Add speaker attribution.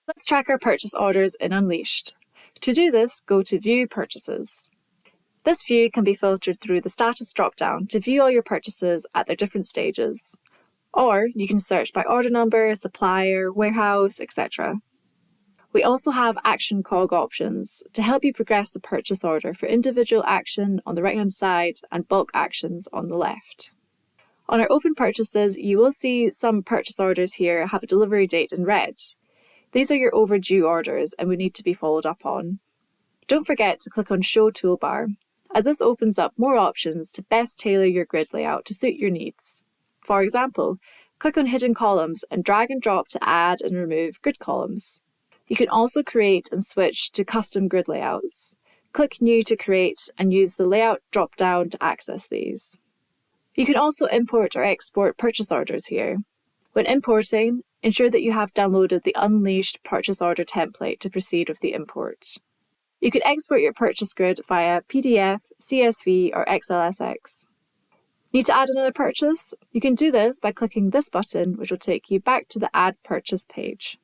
Speaker 1: Let's track our purchase orders in Unleashed. To do this, go to View Purchases. This view can be filtered through the Status drop-down to view all your purchases at their different stages. Or you can search by order number, supplier, warehouse, etc. We also have Action Cog options to help you progress the purchase order for individual action on the right-hand side and bulk actions on the left. On our open purchases, you will see some purchase orders here have a delivery date in red. These are your overdue orders and would need to be followed up on. Don't forget to click on Show Toolbar, as this opens up more options to best tailor your grid layout to suit your needs. For example, click on Hidden Columns and drag and drop to add and remove grid columns. You can also create and switch to custom grid layouts. Click New to create and use the Layout drop-down to access these. You can also import or export purchase orders here. When importing, ensure that you have downloaded the Unleashed purchase order template to proceed with the import. You can export your purchase grid via PDF, CSV, or XLSX. Need to add another purchase? You can do this by clicking this button, which will take you back to the Add Purchase page.